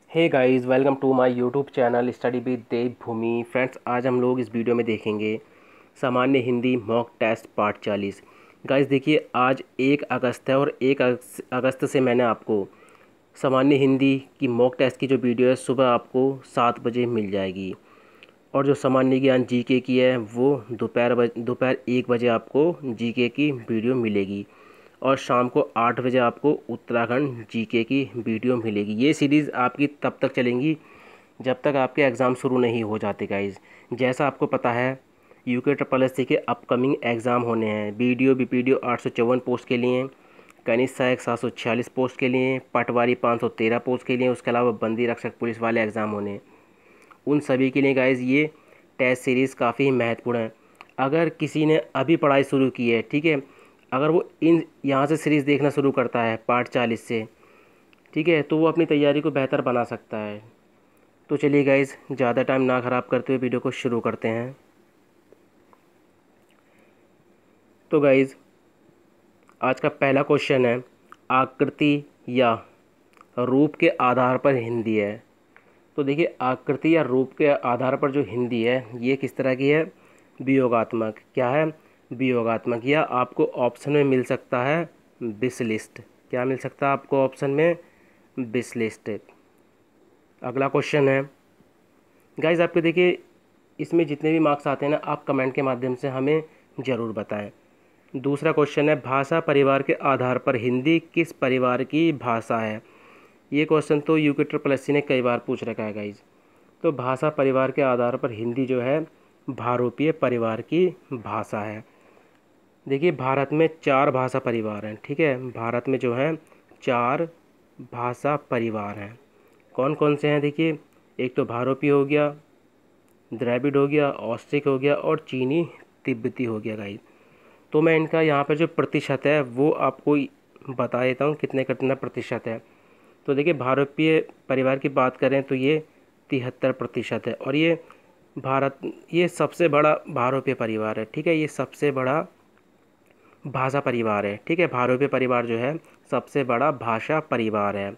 Hey guys, welcome to my YouTube channel study with Devbhoomi. Friends, आज हम लोग इस वीडियो में देखेंगे सामान्य Hindi mock test part 40। Guys देखिए, आज 1 अगस्त है और 1 अगस्त से मैंने आपको सामान्य हिंदी की मॉक टेस्ट की जो वीडियो है सुबह आपको 7 बजे मिल जाएगी। और जो सामान्य ज्ञान जीके की है वो दोपहर 1 बजे आपको जीके की वीडियो मिलेगी। और शाम को 8 बजे आपको उत्तराखंड जीके की वीडियो मिलेगी। ये सीरीज़ आपकी तब तक चलेंगी जब तक आपके एग्ज़ाम शुरू नहीं हो जाते गाइज़। जैसा आपको पता है, यूके ट्रिपल एस सी के अपकमिंग एग्ज़ाम होने हैं। बीडीओ बीपीडीओ 854 पोस्ट के लिए, कनिष्ठ सहायक 746 पोस्ट के लिए, पटवारी 513 पोस्ट के लिए, उसके अलावा बंदी रक्षक पुलिस वाले एग्ज़ाम होने हैं। उन सभी के लिए गाइज़ ये टेस्ट सीरीज़ काफ़ी महत्वपूर्ण है। अगर किसी ने अभी पढ़ाई शुरू की है, ठीक है, अगर वो इन यहाँ से सीरीज़ देखना शुरू करता है पार्ट 40 से, ठीक है, तो वो अपनी तैयारी को बेहतर बना सकता है। तो चलिए गाइज़, ज़्यादा टाइम ना ख़राब करते हुए वीडियो को शुरू करते हैं। तो गाइज़, आज का पहला क्वेश्चन है, आकृति या रूप के आधार पर हिंदी है। तो देखिए, आकृति या रूप के आधार पर जो हिंदी है ये किस तरह की है? वियोगात्मक। क्या है? वियोगात्मक। या आपको ऑप्शन में मिल सकता है विशिष्ट। क्या मिल सकता है आपको ऑप्शन में? विशिष्ट। अगला क्वेश्चन है गाइज, आपके देखिए इसमें जितने भी मार्क्स आते हैं ना, आप कमेंट के माध्यम से हमें ज़रूर बताएं। दूसरा क्वेश्चन है, भाषा परिवार के आधार पर हिंदी किस परिवार की भाषा है? ये क्वेश्चन तो यूके ट्रिपल एस सी ने कई बार पूछ रखा है गाइज। तो भाषा परिवार के आधार पर हिंदी जो है भारोपीय परिवार की भाषा है। देखिए, भारत में 4 भाषा परिवार हैं, ठीक है। भारत में जो है 4 भाषा परिवार हैं। कौन कौन से हैं? देखिए, एक तो भारोपीय हो गया, द्रविड़ हो गया, ऑस्ट्रिक हो गया और चीनी तिब्बती हो गया गाइज। तो मैं इनका यहाँ पर जो प्रतिशत है वो आपको बता देता हूँ कितना प्रतिशत है। तो देखिए, भारतीय परिवार की बात करें तो ये 73% है। और ये सबसे बड़ा भारोपीय परिवार है, ठीक है। ये सबसे बड़ा भाषा परिवार है, ठीक है। भारोपीय परिवार जो है सबसे बड़ा भाषा परिवार है।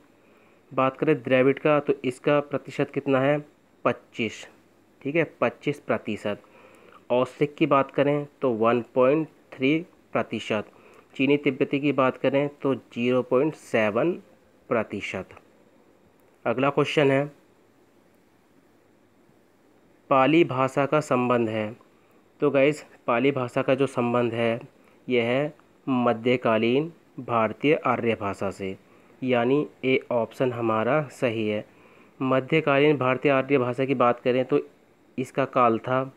बात करें द्रविड़ का तो इसका प्रतिशत कितना है? 25, ठीक है, 25%। ऑस्ट्रिक की बात करें तो 1.3%। चीनी तिब्बती की बात करें तो 0.7%। अगला क्वेश्चन है, पाली भाषा का संबंध है। तो गाइस, पाली भाषा का जो संबंध है यह है मध्यकालीन भारतीय आर्य भाषा से, यानी ए ऑप्शन हमारा सही है। मध्यकालीन भारतीय आर्य भाषा की बात करें तो इसका काल था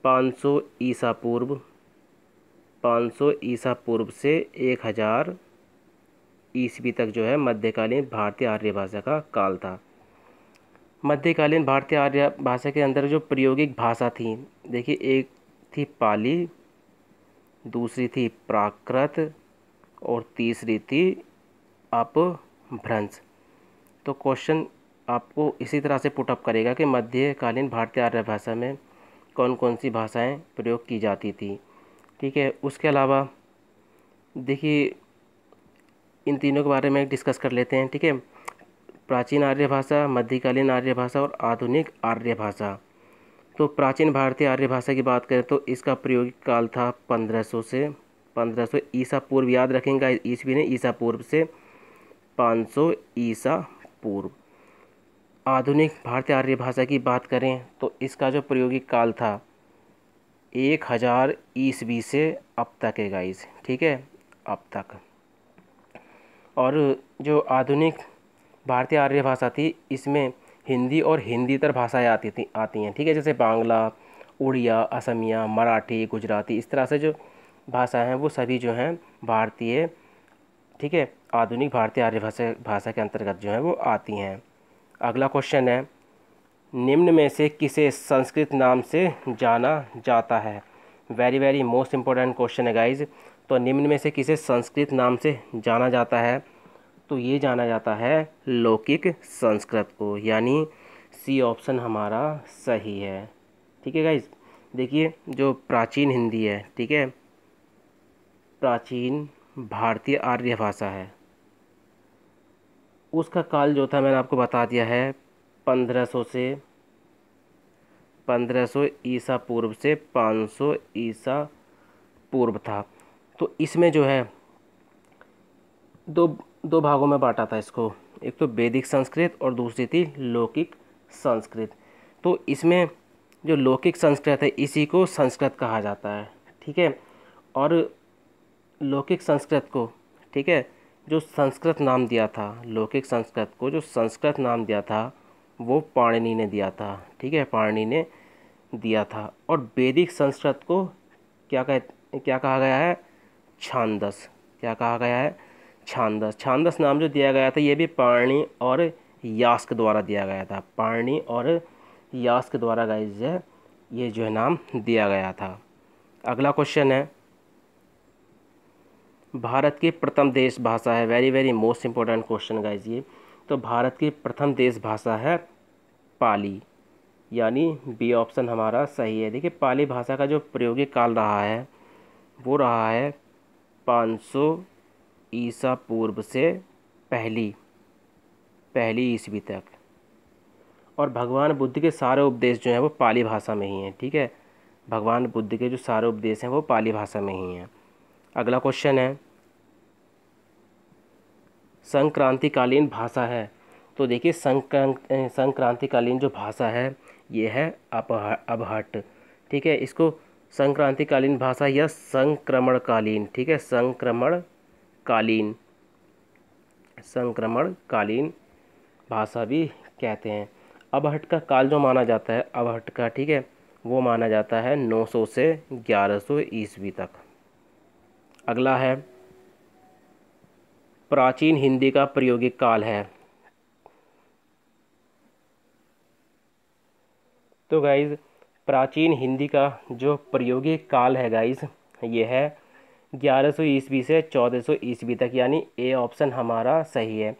500 ईसा पूर्व। 500 ईसा पूर्व से 1000 ईस्वी तक जो है मध्यकालीन भारतीय आर्य भाषा का काल था। मध्यकालीन भारतीय आर्य भाषा के अंदर जो प्रायोगिक भाषा थी, देखिए, एक थी पाली, दूसरी थी प्राकृत और तीसरी थी अपभ्रंश। तो क्वेश्चन आपको इसी तरह से पुटअप करेगा कि मध्यकालीन भारतीय आर्य भाषा में कौन कौन सी भाषाएं प्रयोग की जाती थी, ठीक है। उसके अलावा देखिए, इन तीनों के बारे में डिस्कस कर लेते हैं, ठीक है। प्राचीन आर्य भाषा, मध्यकालीन आर्य भाषा और आधुनिक आर्य भाषा। तो प्राचीन भारतीय आर्य भाषा की बात करें तो इसका प्रायोगिक काल था 1500 ईसा पूर्व। याद रखेंगे, ईस्वी ने, ईसा पूर्व से 500 ईसा पूर्व। आधुनिक भारतीय आर्य भाषा की बात करें तो इसका जो प्रायोगिक काल था 1000 ईस्वी से अब तक है गाइस, ठीक है, अब तक। और जो आधुनिक भारतीय आर्य भाषा थी इसमें हिंदी और हिंदीतर भाषाएं आती हैं, ठीक है। जैसे बांग्ला, उड़िया, असमिया, मराठी, गुजराती, इस तरह से जो भाषाएं हैं वो सभी जो हैं भारतीय, ठीक है, आधुनिक भारतीय आर्य भाषा के अंतर्गत जो है वो आती हैं। अगला क्वेश्चन है, निम्न में से किसे संस्कृत नाम से जाना जाता है? Very very most important question है गाइज। तो निम्न में से किसे संस्कृत नाम से जाना जाता है? तो ये जाना जाता है लौकिक संस्कृत को, यानी सी ऑप्शन हमारा सही है, ठीक है गाइज। देखिए, जो प्राचीन हिंदी है, ठीक है, प्राचीन भारतीय आर्य भाषा है, उसका काल जो था मैंने आपको बता दिया है 1500 ईसा पूर्व से 500 ईसा पूर्व था। तो इसमें जो है दो दो भागों में बांटा था इसको, एक तो वैदिक संस्कृत और दूसरी थी लौकिक संस्कृत। तो इसमें जो लौकिक संस्कृत है इसी को संस्कृत कहा जाता है, ठीक है। और लौकिक संस्कृत को, ठीक है, जो संस्कृत नाम दिया था, लौकिक संस्कृत को जो संस्कृत नाम दिया था वो पाणिनि ने दिया था, ठीक है, पाणिनि ने दिया था। और वैदिक संस्कृत को क्या कहा गया है? छांदस। क्या कहा गया है? छांदस। छांदस नाम जो दिया गया था ये भी पाणिनि और यास्क द्वारा दिया गया था। पाणिनि और यास्क द्वारा गाइस है ये जो है नाम दिया गया था। अगला क्वेश्चन है, भारत की प्रथम देश भाषा है, very very most important question guys ये। तो भारत की प्रथम देश भाषा है पाली, यानी बी ऑप्शन हमारा सही है। देखिए पाली भाषा का जो प्रायोगिक काल रहा है वो रहा है 500 ईसा पूर्व से पहली ईस्वी तक। और भगवान बुद्ध के सारे उपदेश जो हैं वो पाली भाषा में ही हैं, ठीक है। भगवान बुद्ध के जो सारे उपदेश हैं वो पाली भाषा में ही हैं। अगला क्वेश्चन है, संक्रांतिकालीन भाषा है। तो देखिए संक्रांतिकालीन जो भाषा है ये है अबहट, ठीक है। इसको संक्रांतिकालीन भाषा या संक्रमणकालीन, ठीक है, संक्रमणकालीन भाषा भी कहते हैं। अबहट का काल जो माना जाता है, अबहट का, ठीक है, वो माना जाता है 900 से 1100 ईस्वी तक। अगला है, प्राचीन हिंदी का प्रायोगिक काल है। तो गाइज प्राचीन हिंदी का जो प्रायोगिक काल है गाइज ये है 1100 ईस्वी से 1400 ईस्वी तक, यानी ए ऑप्शन हमारा सही है।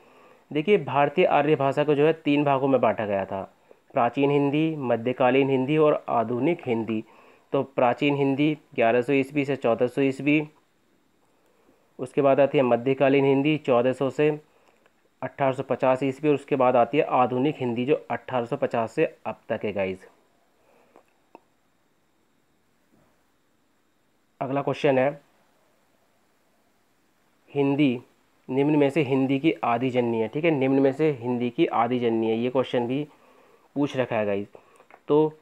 देखिए भारतीय आर्य भाषा को जो है 3 भागों में बांटा गया था, प्राचीन हिंदी, मध्यकालीन हिंदी और आधुनिक हिंदी। तो प्राचीन हिंदी 1100 ईस्वी से 1400 ईस्वी, उसके बाद आती है मध्यकालीन हिंदी 1400 से 1850 ईस्वी, और उसके बाद आती है आधुनिक हिंदी जो 1850 से अब तक है गाइज। अगला क्वेश्चन है, हिंदी निम्न में से हिंदी की आदि जननी है, ठीक है, निम्न में से हिंदी की आदि जननी है, ये क्वेश्चन भी पूछ रखा है गाइज। तो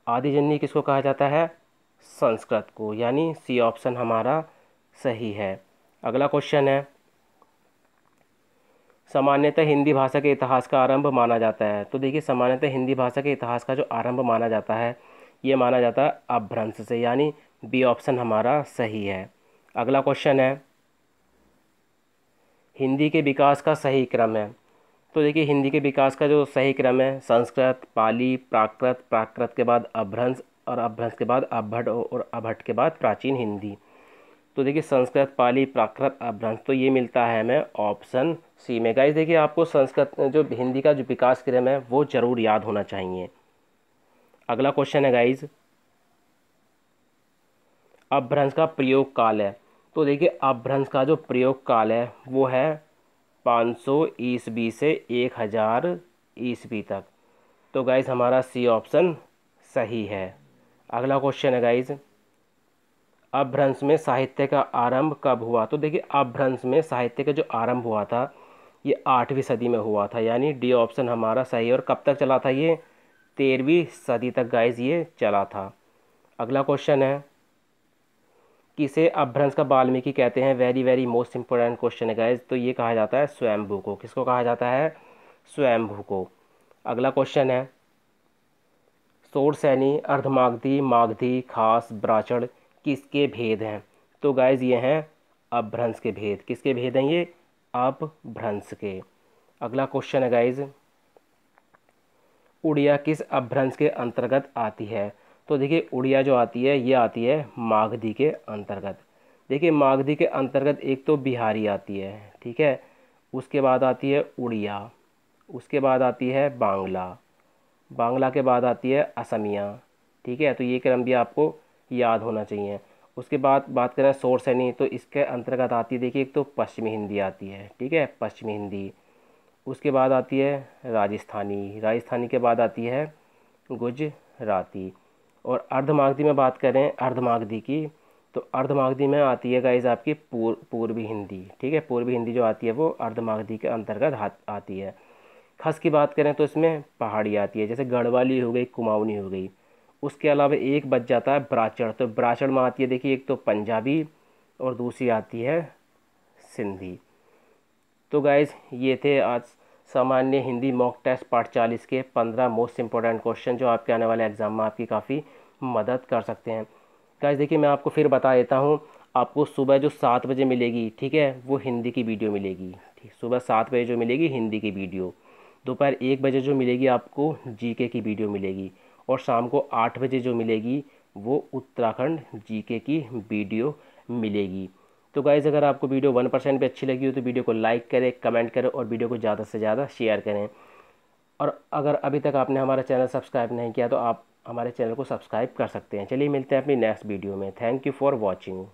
आदि जननी किसको कहा जाता है? संस्कृत को, यानी सी ऑप्शन हमारा सही है। अगला क्वेश्चन है, सामान्यतः हिंदी भाषा के इतिहास का आरंभ माना जाता है। तो देखिए सामान्यतः हिंदी भाषा के इतिहास का जो आरंभ माना जाता है ये माना जाता है अपभ्रंश से, यानी बी ऑप्शन हमारा सही है। अगला क्वेश्चन है, हिंदी के विकास का सही क्रम है। तो देखिए हिंदी के विकास का जो सही क्रम है, संस्कृत, पाली, प्राकृत, प्राकृत के बाद अपभ्रंश, और अपभ्रंश के बाद अभट, और अभट के बाद प्राचीन हिंदी। तो देखिए संस्कृत, पाली, प्राकृत, अपभ्रंश, तो ये मिलता है हमें ऑप्शन सी में। गाइस देखिए आपको संस्कृत जो हिंदी का जो विकास क्रम है वो जरूर याद होना चाहिए। अगला क्वेश्चन है गाइस, अपभ्रंश का प्रयोग काल है। तो देखिए अपभ्रंश का जो प्रयोग काल है वो है 500 ईस्वी से 1000 ईस्वी तक। तो गाइस हमारा सी ऑप्शन सही है। अगला क्वेश्चन है गाइस, अपभ्रंश में साहित्य का आरंभ कब हुआ? तो देखिए अपभ्रंश में साहित्य का जो आरंभ हुआ था ये 8वीं सदी में हुआ था, यानी डी ऑप्शन हमारा सही है। और कब तक चला था ये? 13वीं सदी तक गाइस ये चला था। अगला क्वेश्चन है, किसे अपभ्रंश का वाल्मीकि कहते हैं? Very very most important question है गाइस। तो ये कहा जाता है स्वयंभू को। किसको कहा जाता है? स्वयंभू को। अगला क्वेश्चन है, शोरसैनी, अर्धमागधी, मागधी, खास, ब्राह्मण किसके भेद हैं? तो गाइज ये हैं अपभ्रंश के भेद। किसके भेद हैं ये? अपभ्रंश के। अगला क्वेश्चन है गाइज, उड़िया किस अपभ्रंश के अंतर्गत आती है? तो देखिए उड़िया जो आती है ये आती है मागधी के अंतर्गत। देखिए मागधी के अंतर्गत एक तो बिहारी आती है, ठीक है, उसके बाद आती है उड़िया, उसके बाद आती है बांग्ला, बांग्ला के बाद आती है असमिया, ठीक है। तो ये क्रम भी आपको याद होना चाहिए। उसके बाद बात करें शोरसैनी, तो इसके अंतर्गत आती है देखिए एक तो पश्चिमी हिंदी आती है, ठीक है, पश्चिमी हिंदी। उसके बाद आती है राजस्थानी, राजस्थानी के बाद आती है गुजराती। और अर्धमागधी में बात करें अर्धमागधी की, तो अर्धमागधी में आती है गाइस आपकी पूर्वी हिंदी। ठीक है, पूर्वी हिंदी जो आती है वो अर्धमागधी के अंतर्गत आती है। खस की बात करें तो इसमें पहाड़ी आती है, जैसे गढ़वाली हो गई, कुमाऊनी हो गई। उसके अलावा एक बच जाता है ब्राचड़, तो ब्राचड़ में आती है देखिए, एक तो पंजाबी और दूसरी आती है सिंधी। तो गाइज़ ये थे आज सामान्य हिंदी मॉक टेस्ट पार्ट 40 के 15 मोस्ट इंपॉर्टेंट क्वेश्चन जो आपके आने वाले एग्ज़ाम में आपकी काफ़ी मदद कर सकते हैं। गाइज़ देखिए मैं आपको फिर बता देता हूँ, आपको सुबह जो 7 बजे मिलेगी, ठीक है, वो हिंदी की वीडियो मिलेगी। ठीक, सुबह 7 बजे जो मिलेगी हिंदी की वीडियो, दोपहर 1 बजे जो मिलेगी आपको जीके की वीडियो मिलेगी, और शाम को 8 बजे जो मिलेगी वो उत्तराखंड जीके की वीडियो मिलेगी। तो गाइज़ अगर आपको वीडियो 1% भी अच्छी लगी हो तो वीडियो को लाइक करें, कमेंट करें और वीडियो को ज़्यादा से ज़्यादा शेयर करें। और अगर अभी तक आपने हमारा चैनल सब्सक्राइब नहीं किया तो आप हमारे चैनल को सब्सक्राइब कर सकते हैं। चलिए मिलते हैं अपनी नेक्स्ट वीडियो में। Thank you for watching.